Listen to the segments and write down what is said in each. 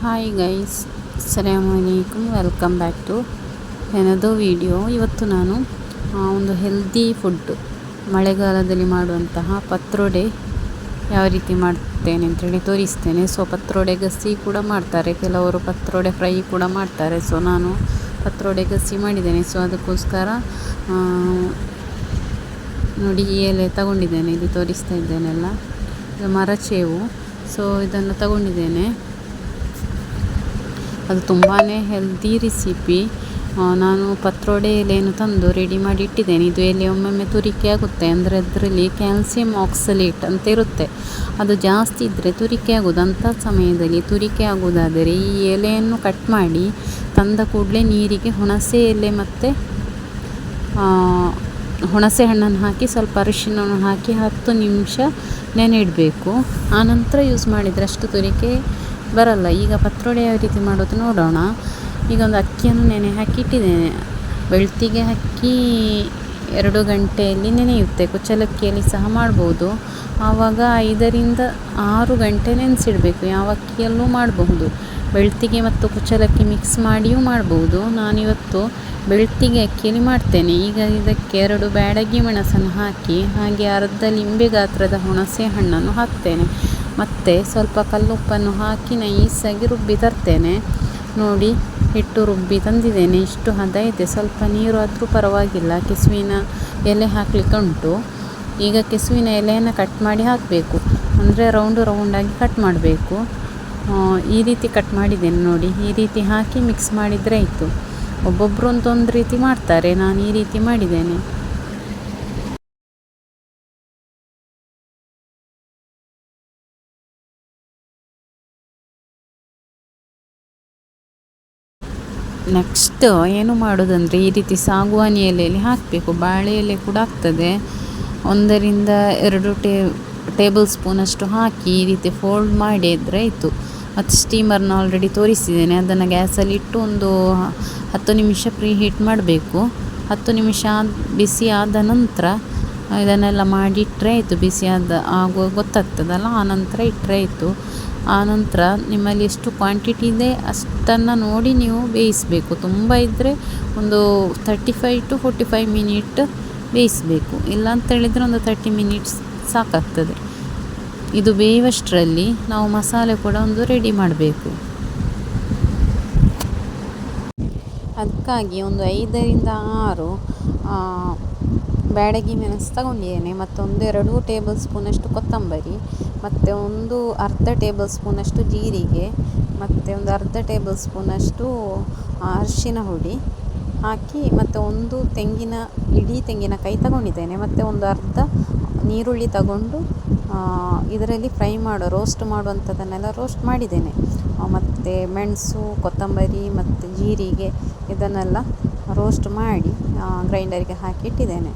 Hi guys, ಅಸ್ಸಲಾಮು ಅಲೈಕುಮ್. Welcome back to ಏನದೋ ವಿಡಿಯೋ. ಇವತ್ತು ನಾನು ಒಂದು ಹೆಲ್ದಿ ಫುಡ್ ಮಳೆಗಾಲದಲ್ಲಿ ಮಾಡುವಂತಹ ಪತ್ರೊಡೆ ಯಾವ ರೀತಿ ಮಾಡ್ತೇನೆ ಅಂತೇಳಿ ತೋರಿಸ್ತೇನೆ. ಸೊ ಪತ್ರೊಡೆ ಗಸಿ ಕೂಡ ಮಾಡ್ತಾರೆ, ಕೆಲವರು ಪತ್ರೊಡೆ ಫ್ರೈ ಕೂಡ ಮಾಡ್ತಾರೆ. ಸೊ ನಾನು ಪತ್ರೊಡೆ ಗಸಿ ಮಾಡಿದ್ದೇನೆ. ಸೊ ಅದಕ್ಕೋಸ್ಕರ ನೋಡಿ ಈ ಎಲೆ ತಗೊಂಡಿದ್ದೇನೆ, ಇಲ್ಲಿ ತೋರಿಸ್ತಾ ಇದ್ದೇನೆಲ್ಲ. ಇದು ಮರಚೇವು. ಸೊ ಇದನ್ನು ತಗೊಂಡಿದ್ದೇನೆ. ಅದು ತುಂಬಾ ಹೆಲ್ದಿ ರೆಸಿಪಿ. ನಾನು ಪತ್ರೊಡೆ ಎಲೆಯನ್ನು ತಂದು ರೆಡಿ ಮಾಡಿ ಇಟ್ಟಿದ್ದೇನೆ. ಇದು ಎಲೆ ಒಮ್ಮೊಮ್ಮೆ ತುರಿಕೆ ಆಗುತ್ತೆ, ಅಂದರೆ ಅದರಲ್ಲಿ ಕ್ಯಾಲ್ಸಿಯಂ ಆಕ್ಸಲೇಟ್ ಅಂತ ಇರುತ್ತೆ. ಅದು ಜಾಸ್ತಿ ಇದ್ದರೆ ತುರಿಕೆ ಆಗೋದು. ಅಂಥ ಸಮಯದಲ್ಲಿ ತುರಿಕೆ ಆಗೋದಾದರೆ ಈ ಎಲೆಯನ್ನು ಕಟ್ ಮಾಡಿ ತಂದ ಕೂಡಲೇ ನೀರಿಗೆ ಹುಣಸೆ ಎಲೆ ಮತ್ತು ಹುಣಸೆ ಹಣ್ಣನ್ನು ಹಾಕಿ ಸ್ವಲ್ಪ ಅರಿಶಿಣವನ್ನು ಹಾಕಿ 10 ನಿಮಿಷ ನೆನೆ ಇಡಬೇಕು. ಆನಂತರ ಯೂಸ್ ಮಾಡಿದರೆ ಅಷ್ಟು ತುರಿಕೆ ಬರಲ್ಲ. ಈಗ ಪತ್ರೊಡೆ ಯಾವ ರೀತಿ ಮಾಡೋದು ನೋಡೋಣ. ಈಗ ಒಂದು ಅಕ್ಕಿಯನ್ನು ನೆನೆ ಹಾಕಿ ಇಟ್ಟಿದ್ದೇನೆ. ಬೆಳ್ತಿಗೆ ಅಕ್ಕಿ 2 ಗಂಟೆಯಲ್ಲಿ ನೆನೆಯುತ್ತೆ. ಕುಚ್ಚಲಕ್ಕಿಯಲ್ಲಿ ಸಹ ಮಾಡ್ಬೋದು. ಆವಾಗ 5 ರಿಂದ 6 ಗಂಟೆ ನೆನೆಸಿಡಬೇಕು. ಯಾವ ಅಕ್ಕಿಯಲ್ಲೂ ಮಾಡಬಹುದು. ಬೆಳ್ತಿಗೆ ಮತ್ತು ಕುಚ್ಚಲಕ್ಕಿ ಮಿಕ್ಸ್ ಮಾಡಿಯೂ ಮಾಡ್ಬೋದು. ನಾನಿವತ್ತು ಬೆಳ್ತಿಗೆ ಅಕ್ಕಿಯಲ್ಲಿ ಮಾಡ್ತೇನೆ. ಈಗ ಇದಕ್ಕೆ 2 ಬ್ಯಾಡಗಿ ಮೆಣಸನ್ನು ಹಾಕಿ, ಹಾಗೆ ಅರ್ಧ ಲಿಂಬೆ ಗಾತ್ರದ ಹುಣಸೆ ಹಣ್ಣನ್ನು ಹಾಕ್ತೇನೆ. ಮತ್ತು ಸ್ವಲ್ಪ ಕಲ್ಲುಪ್ಪನ್ನು ಹಾಕಿ ನೈಸಾಗಿ ರುಬ್ಬಿ ತರ್ತೇನೆ. ನೋಡಿ, ಹಿಟ್ಟು ರುಬ್ಬಿ ತಂದಿದ್ದೇನೆ. ಇಷ್ಟು ಹದ ಇದೆ. ಸ್ವಲ್ಪ ನೀರು ಆದರೂ ಪರವಾಗಿಲ್ಲ. ಕೆಸುವಿನ ಎಲೆ ಹಾಕಲಿಕ್ಕೆ ಉಂಟು. ಈಗ ಕೆಸುವಿನ ಎಲೆಯನ್ನು ಕಟ್ ಮಾಡಿ ಹಾಕಬೇಕು, ಅಂದರೆ ರೌಂಡಾಗಿ ಕಟ್ ಮಾಡಬೇಕು. ಈ ರೀತಿ ಕಟ್ ಮಾಡಿದ್ದೇನೆ ನೋಡಿ. ಈ ರೀತಿ ಹಾಕಿ ಮಿಕ್ಸ್ ಮಾಡಿದರೆ ಆಯಿತು. ಒಬ್ಬೊಬ್ಬರು ಒಂದೊಂದು ರೀತಿ ಮಾಡ್ತಾರೆ, ನಾನು ಈ ರೀತಿ ಮಾಡಿದ್ದೇನೆ. ನೆಕ್ಸ್ಟ್ ಏನು ಮಾಡೋದಂದರೆ, ಈ ರೀತಿ ಸಾಗುವಾನಿ ಎಲೆಯಲ್ಲಿ ಹಾಕಬೇಕು. ಬಾಳೆ ಎಲೆ ಕೂಡ ಆಗ್ತದೆ. 1 ರಿಂದ 2 ಟೇಬಲ್ ಸ್ಪೂನಷ್ಟು ಹಾಕಿ ಈ ರೀತಿ ಫೋಲ್ಡ್ ಮಾಡಿ ಇದ್ದರೆ ಆಯಿತು. ಮತ್ತು ಸ್ಟೀಮರ್ನ ಆಲ್ರೆಡಿ ತೋರಿಸಿದ್ದೇನೆ. ಅದನ್ನು ಗ್ಯಾಸಲ್ಲಿ ಇಟ್ಟು ಒಂದು 10 ನಿಮಿಷ ಪ್ರೀ ಹೀಟ್ ಮಾಡಬೇಕು. 10 ನಿಮಿಷ ಬಿಸಿ ಆದ ನಂತರ ಇದನ್ನೆಲ್ಲ ಮಾಡಿಟ್ಟರೆ ಆಯಿತು. ಬಿಸಿ ಆಗುವಾಗ ಗೊತ್ತಾಗ್ತದಲ್ಲ, ಆನಂತರ ಇಟ್ಟರೆ ಆಯಿತು. ಆನಂತರ ನಿಮ್ಮಲ್ಲಿ ಎಷ್ಟು ಕ್ವಾಂಟಿಟಿ ಇದೆ ಅಷ್ಟನ್ನು ನೋಡಿ ನೀವು ಬೇಯಿಸಬೇಕು. ತುಂಬ ಇದ್ದರೆ ಒಂದು 35 to 45 ಮಿನಿಟ್ ಬೇಯಿಸಬೇಕು. ಇಲ್ಲ ಅಂತೇಳಿದರೆ ಒಂದು 30 ಮಿನಿಟ್ಸ್ ಸಾಕಾಗ್ತದೆ. ಇದು ಬೇಯುವಷ್ಟರಲ್ಲಿ ನಾವು ಮಸಾಲೆ ಕೂಡ ಒಂದು ರೆಡಿ ಮಾಡಬೇಕು. ಅದಕ್ಕಾಗಿ ಒಂದು 5 ರಿಂದ 6 ಬ್ಯಾಡಗಿ ಮೆಣಸು ತಗೊಂಡಿದ್ದೇನೆ. ಮತ್ತು 1-2 ಟೇಬಲ್ ಸ್ಪೂನಷ್ಟು ಕೊತ್ತಂಬರಿ, ಮತ್ತು ಒಂದು ಅರ್ಧ ಟೇಬಲ್ ಸ್ಪೂನಷ್ಟು ಜೀರಿಗೆ, ಮತ್ತು ಒಂದು ಅರ್ಧ ಟೇಬಲ್ ಸ್ಪೂನಷ್ಟು ಅರಿಶಿನ ಹುಡಿ ಹಾಕಿ, ಮತ್ತು ಒಂದು ಇಡೀ ತೆಂಗಿನಕಾಯಿ ತಗೊಂಡಿದ್ದೇನೆ. ಮತ್ತು ಒಂದು ಅರ್ಧ ನೀರುಳ್ಳಿ ತಗೊಂಡು ಇದರಲ್ಲಿ ರೋಸ್ಟ್ ಮಾಡುವಂಥದ್ದನ್ನೆಲ್ಲ ರೋಸ್ಟ್ ಮಾಡಿದ್ದೇನೆ. ಮತ್ತು ಮೆಣಸು, ಕೊತ್ತಂಬರಿ ಮತ್ತು ಜೀರಿಗೆ ಇದನ್ನೆಲ್ಲ ರೋಸ್ಟ್ ಮಾಡಿ ಗ್ರೈಂಡರಿಗೆ ಹಾಕಿ ಇಟ್ಟಿದ್ದೇನೆ.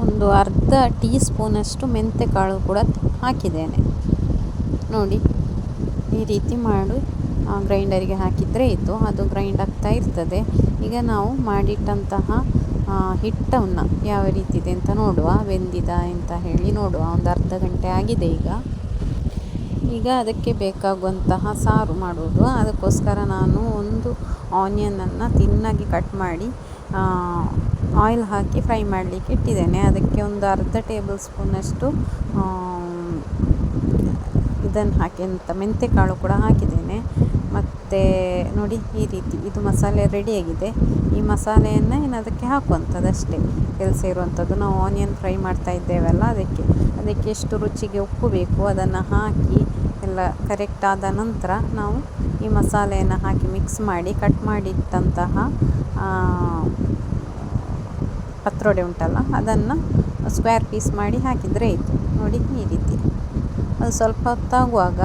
ಒಂದು ಅರ್ಧ ಟೀ ಸ್ಪೂನಷ್ಟು ಮೆಂತ್ಯ ಕಾಳು ಕೂಡ ಹಾಕಿದ್ದೇನೆ. ನೋಡಿ, ಈ ರೀತಿ ಮಾಡಿ ಗ್ರೈಂಡರಿಗೆ ಹಾಕಿದರೆ ಆಯಿತು. ಅದು ಗ್ರೈಂಡ್ ಆಗ್ತಾ ಇರ್ತದೆ. ಈಗ ನಾವು ಮಾಡಿಟ್ಟಂತಹ ಹಿಟ್ಟನ್ನು ಯಾವ ರೀತಿ ಇದೆ ಅಂತ ನೋಡುವ, ಬೆಂದಿದ ಅಂತ ಹೇಳಿ ನೋಡುವ. ಒಂದು ಅರ್ಧ ಗಂಟೆ ಆಗಿದೆ. ಈಗ ಅದಕ್ಕೆ ಬೇಕಾಗುವಂತಹ ಸಾರು ಮಾಡುವುದು. ಅದಕ್ಕೋಸ್ಕರ ನಾನು ಒಂದು ಆನಿಯನನ್ನು ತಿನ್ನಾಗಿ ಕಟ್ ಮಾಡಿ ಆಯಿಲ್ ಹಾಕಿ ಫ್ರೈ ಮಾಡಲಿಕ್ಕೆ ಇಟ್ಟಿದ್ದೇನೆ. ಅದಕ್ಕೆ ಒಂದು ಅರ್ಧ ಟೇಬಲ್ ಸ್ಪೂನಷ್ಟು ಇದನ್ನು ಹಾಕಿ ಮೆಂತ್ಯ ಕಾಳು ಕೂಡ ಹಾಕಿದ್ದೇನೆ. ಮತ್ತು ನೋಡಿ, ಈ ರೀತಿ ಇದು ಮಸಾಲೆ ರೆಡಿಯಾಗಿದೆ. ಈ ಮಸಾಲೆಯನ್ನು ಅದಕ್ಕೆ ಹಾಕುವಂಥದ್ದು ಅಷ್ಟೇ ಕೆಲಸ ಇರುವಂಥದ್ದು. ನಾವು ಆನಿಯನ್ ಫ್ರೈ ಮಾಡ್ತಾ ಇದ್ದೇವಲ್ಲ, ಅದಕ್ಕೆ ಎಷ್ಟು ರುಚಿಗೆ ಉಪ್ಪು ಬೇಕು ಅದನ್ನು ಹಾಕಿ ಎಲ್ಲ ಕರೆಕ್ಟ್ ಆದ ನಂತರ ನಾವು ಈ ಮಸಾಲೆಯನ್ನು ಹಾಕಿ ಮಿಕ್ಸ್ ಮಾಡಿ ಕಟ್ ಮಾಡಿಟ್ಟಂತಹ ಪತ್ರೊಡೆ ಉಂಟಲ್ಲ, ಅದನ್ನು ಸ್ಕ್ವೇರ್ ಪೀಸ್ ಮಾಡಿ ಹಾಕಿದರೆ ಆಯಿತು. ನೋಡಿ, ಈ ರೀತಿ ಅದು ಸ್ವಲ್ಪ ಹೊತ್ತಾಗುವಾಗ,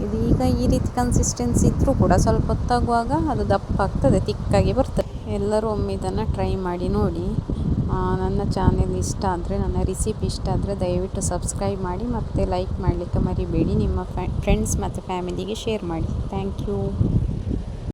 ಇದು ಈಗ ಈ ರೀತಿ ಕನ್ಸಿಸ್ಟೆನ್ಸಿ ಇದ್ದರೂ ಕೂಡ ಸ್ವಲ್ಪ ಹೊತ್ತಾಗುವಾಗ ಅದು ದಪ್ಪ ಆಗ್ತದೆ, ತಿಕ್ಕಾಗಿ ಬರ್ತದೆ. ಎಲ್ಲರೂ ಒಮ್ಮೆ ಇದನ್ನು ಟ್ರೈ ಮಾಡಿ ನೋಡಿ. ನನ್ನ ಚಾನೆಲ್ ಇಷ್ಟ ಆದರೆ, ನನ್ನ ರೆಸಿಪಿ ಇಷ್ಟ ಆದರೆ ದಯವಿಟ್ಟು ಸಬ್ಸ್ಕ್ರೈಬ್ ಮಾಡಿ ಮತ್ತು ಲೈಕ್ ಮಾಡಲಿಕ್ಕೆ ಮರಿಬೇಡಿ. ನಿಮ್ಮ ಫ್ರೆಂಡ್ಸ್ ಮತ್ತು ಫ್ಯಾಮಿಲಿಗೆ ಶೇರ್ ಮಾಡಿ. Thank you.